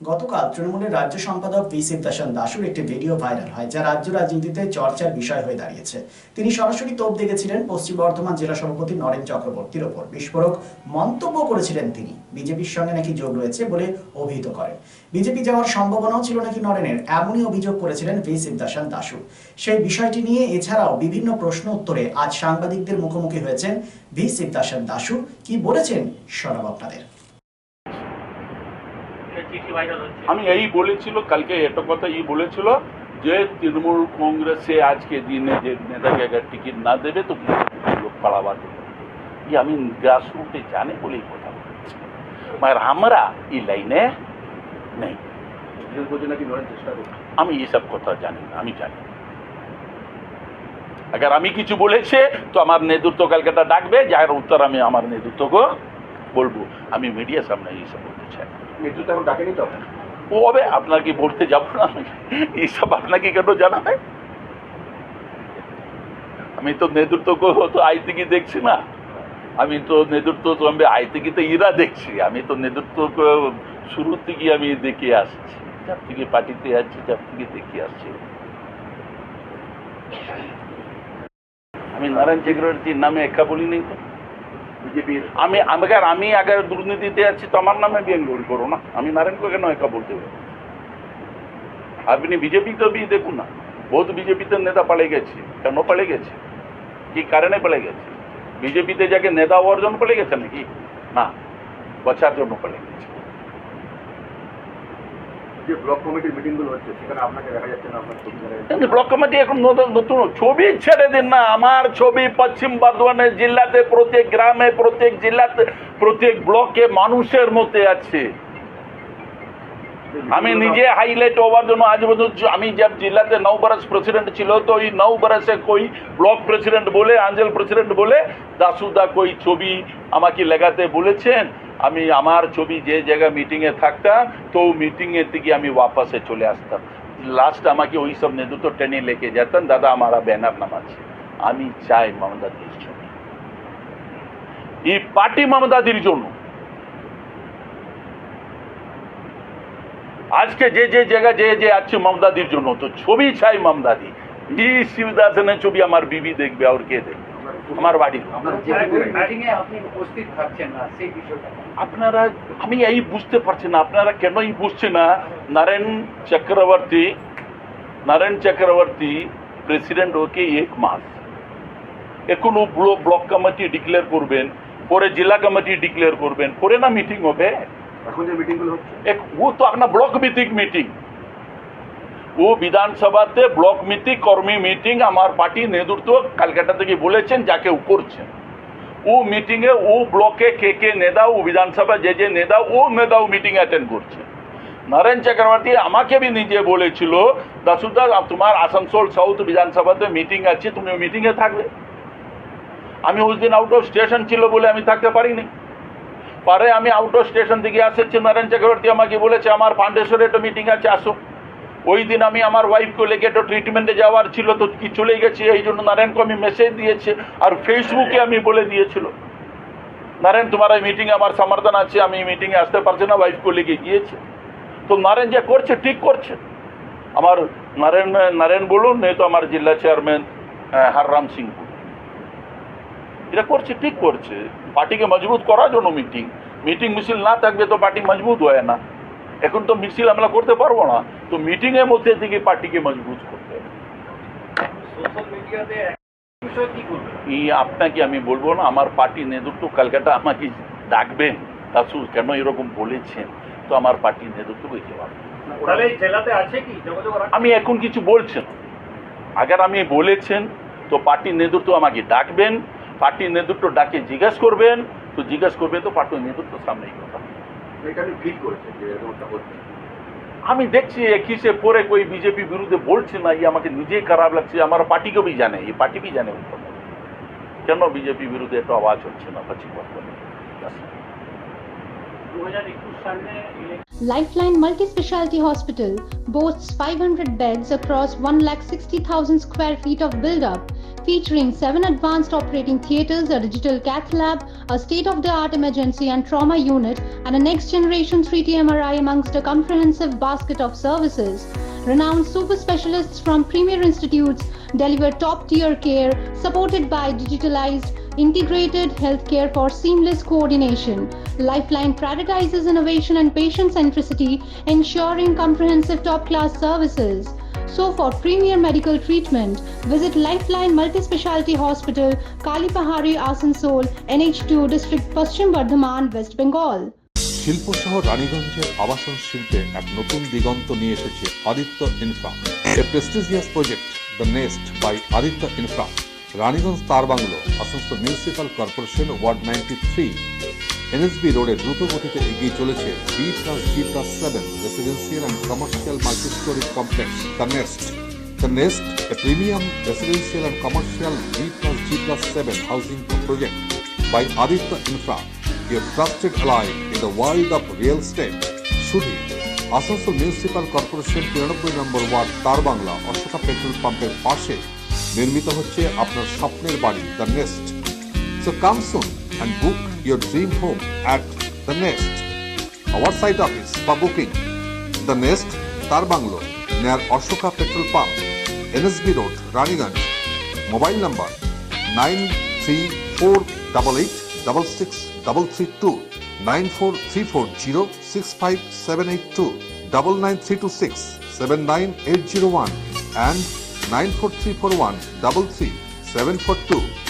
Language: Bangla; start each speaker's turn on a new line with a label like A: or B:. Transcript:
A: গতকাল তৃণমূলের রাজ্য সম্পাদক ভি শিবদাসন দাসুর একটি ভিডিও ভাইরাল হয়, যা রাজ্য রাজনীতিতে চর্চার বিষয় হয়ে দাঁড়িয়েছে। তিনি সরাসরি তোপ দেখেছিলেন পশ্চিম বর্ধমান জেলা সভাপতি নরেন চক্রবর্তীর ওপর। বিস্ফোরক মন্তব্য করেছিলেন তিনি। বিজেপির সঙ্গে নাকি যোগ রয়েছে বলে অভিহিত করেন। বিজেপি যাওয়ার সম্ভাবনাও ছিল নাকি নরেনের, এমনই অভিযোগ করেছিলেন ভি শিবদাসন দাসু। সেই বিষয়টি নিয়ে এছাড়াও বিভিন্ন প্রশ্ন উত্তরে আজ সাংবাদিকদের মুখোমুখি হয়েছেন ভি শিবদাসন দাসু। কি বলেছেন শোনাব আপনাদের।
B: আমি এই বলেছিল কালকে একটা কথা বলেছিল যে তৃণমূল কংগ্রেসে আজকে দিনে যে নেতাকে अगर टिकट না দেবে তো লোক পাড়াবা দেবে। আমি গ্রাসরুটে জানে বলেই কথা বলেছি, মगर আমরা এই লাইনে নেই। আমি এইসব কথা জানি না, আমি জানি अगर আমি কিছু বলেছে তো আমার নেতৃত্ব কালকেটা ডাকবে, যার উত্তর আমি আমার নেতৃত্বকে বলবো। আমি মিডিয়ার সামনে এইসব বলতে চাই।
C: নেতৃত্ব এখন ডাকেনি তো
B: ও হবে আপনার কি বলতে যাবো না, এইসব আপনাকে কেন জানাবে? আমি তো নেতৃত্বকে তো আই থেকে দেখছি না, আমি তো নেতৃত্ব তো আমি আই থেকে তো ইরা দেখছি। আমি তো নেতৃত্বকে শুরু থেকে আমি দেখে আসছি, যার থেকে পার্টিতে আছি, যার থেকে দেখে আসছি। আমি নারায়ণ চক্রবর্তীর নামে একা বলি নেই তো।
C: বিজেপির
B: আমি अगर দুর্নীতিতে আছি তো আমার নামে ব্যঙ্গল করো না, আমি নারায়ণকে কেন একা বলতে হবে? আপনি বিজেপি তো भी দেখুন না, বহুত বিজেপিতে নেতা পালিয়ে গেছে। কেন পালিয়ে গেছে? কি কারণে পালিয়ে গেছে? বিজেপিতে যাকে নেতা হওয়ার জন্য পালিয়ে গেছে নাকি? না, বাঁচার জন্য পালিয়ে গেছে।
C: যে ব্লক কমিটির মিটিংগুলো হচ্ছে সেখানে আপনাকে দেখা যাচ্ছে না, আপনার ছবি দেখা যাচ্ছে
B: কিন্তু ব্লক কমিটি এখন নতুন ছবি ছেড়ে দিন না। আমার ছবি পশ্চিম বর্ধমানের জেলাতে প্রত্যেক গ্রামে, প্রত্যেক জেলাতে, প্রত্যেক ব্লকে মানুষের মধ্যে আছে। আমি নিজে হাইলাইট হওয়ার জন্য আজ পর্যন্ত আমি जब जिलाতে 9 बरस प्रेसिडेंट ছিল তো এই 9 बरसे कोई ব্লক প্রেসিডেন্ট বলে, অঞ্চল প্রেসিডেন্ট বলে দাসুদা कोई ছবি আমাকে লাগাতে বলেছেন। আমি আমার ছবি যে জায়গা মিটিংয়ে থাকতাম তো মিটিংয়ে থেকে আমি वापसে চলে আসতাম। লাস্ট আমাকে ওই সব নেতৃত্ব টেনে লেকে যেতেন, দাদা हमारा ব্যানার নামাচ্ছে। আমি চাই মমতাদির জন্য, এই পার্টি মমতাদির জন্য। আজকে যে যে জায়গা যে আছে মমতাদির জন্য, তো ছবি চাই মমতাদি। এই শিবদাসনের ছবি আমার বিবি দেখবে, আর কে দেখবে? আমার বাড়ির আপনারা, আমি এই বুঝতে পারছি না আপনারা কেন এই বুঝছে না। নারায়ণ চক্রবর্তী প্রেসিডেন্ট ওকে 1 মাস, এখন ও ব্লক কমিটি ডিক্লেয়ার করবেন, পরে জেলা কমিটি ডিক্লেয়ার করবেন, পরে না মিটিং হবে।
C: এখন যে মিটিংগুলো হচ্ছে
B: वो तो अपना ब्लॉक मीटिंग वो বিধানসভাতে ব্লক মিটিং, কর্মী মিটিং আমার পার্টি নেতৃত্ব কলকাতা থেকে বলেছেন যাকে করছেন। ও মিটিংয়ে ও ব্লকে কে নেতা, ও বিধানসভা যে নেতা, ও নেতা ও মিটিং অ্যাটেন্ড করছে। নারায়ণ চক্রবর্তী আমাকে भी নিজে বলেছিল, দাসুদা তোমার আসানসোল সাউথ বিধানসভাতে মিটিং আছে, তুমি ওই মিটিংয়ে থাকবে। আমি ওই দিন আউট অফ স্টেশন ছিল বলে আমি থাকতে পারিনি। পরে আমি আউট অফ স্টেশন থেকে আসছি, নারায়ণ চক্রবর্তী আমাকে বলেছে আমার পান্ডেশ্বরে একটা মিটিং আছে, আসো। ওই দিন আমি আমার ওয়াইফকে লেগে একটা ট্রিটমেন্টে যাওয়ার ছিল তো কি চলে গেছি, এই জন্য নারায়ণকে আমি মেসেজ দিয়েছি আর ফেসবুকে আমি বলে দিয়েছিল, নারায়ণ তোমার এই মিটিংয়ে আমার সমর্থন আছে, আমি এই মিটিংয়ে আসতে পারছি না, ওয়াইফকে লেগে গিয়েছে। তো নারায়ণ যা করছে ঠিক করছে। আমার নারায়ণ বলুন, নেই তো আমার জেলা চেয়ারম্যান হররাম সিং এটা করছে, ঠিক করছে। পার্টিকে মজবুত করার জন্য মিটিং মিছিল না থাকবে তো পার্টি মজবুত হয় না। এখন তো মিছিল আমরা করতে পারবো না, তো মিটিং এর মধ্যে থেকে পার্টিকে মজবুত করতে হবে। এই আপনাকে আমি বলবো না, আমার পার্টি নেতৃত্ব কলকাতা আমাকে ডাকবেন, দাসু কেন এরকম বলেছেন, তো আমার পার্টির নেতৃত্বকে জবাব। আমি এখন কিছু বলছেন, আগে আমি বলেছেন তো পার্টির নেতৃত্ব আমাকে ডাকবেন, পার্টির নেতৃত্ব ডাকে জিজ্ঞেস করবেন, তো জিজ্ঞেস করবেন তো পার্টির নেতৃত্ব সামনেই কথা। আমি দেখছি কিসে পরে कोई बीजेपी বিরুদ্ধে বলছে না, আমাকে নিজেই খারাপ লাগছে। আমার পার্টিকে भी জানে, এই পার্টি भी জানে কেন বিজেপি বিরুদ্ধে একটা আওয়াজ হচ্ছে না।
D: Lifeline Multi-Specialty Hospital boasts 500 beds across 160,000 square feet of build-up, featuring 7 advanced operating theatres, a digital cath lab, a state-of-the-art emergency and trauma unit, and a next-generation 3D MRI amongst a comprehensive basket of services. Renowned super specialists from premier institutes deliver top-tier care, supported by digitalized, integrated healthcare for seamless coordination. Lifeline prioritizes innovation and patient centricity, ensuring comprehensive top-class services. So for premier medical treatment, visit Lifeline Multi-Specialty Hospital, Kalipahari, Asansol, NH2 District, Paschim Bardhaman, West Bengal.
E: শিল্প শহর রানীগঞ্জের আবাসন শিল্পে এক নতুন দিগন্ত নিয়ে এসেছে Aditya Infra, a prestigious project the Nest by Aditya Infra. Raniganj তার bungalow, Asansol municipal corporation, ward 93, NSB রোডে দ্রুত গতিতে এগিয়ে চলেছে B+G+7 residential and commercial multi storey complex the Nest. The Nest, a premium residential and commercial B+G+7 housing project by Aditya Infra, your trusted ally in the world of real estate. শুধু আসানসোল মিউনিসিপাল কর্পোরেশন 93 নম্বর ওয়ার্ড তার বাংলা অশোকা পেট্রোল পাম্পের পাশে নির্মিত হচ্ছে আপনার স্বপ্নের বাড়ি the nest. So come soon and book your dream home at the Nest. Our site office for booking the Nest, তার bungalow, near Ashoka Petrol Pump, NSB Road, Raniganj. Mobile number 9348866332, 9434065782, 99326 79801 and 94341 33742.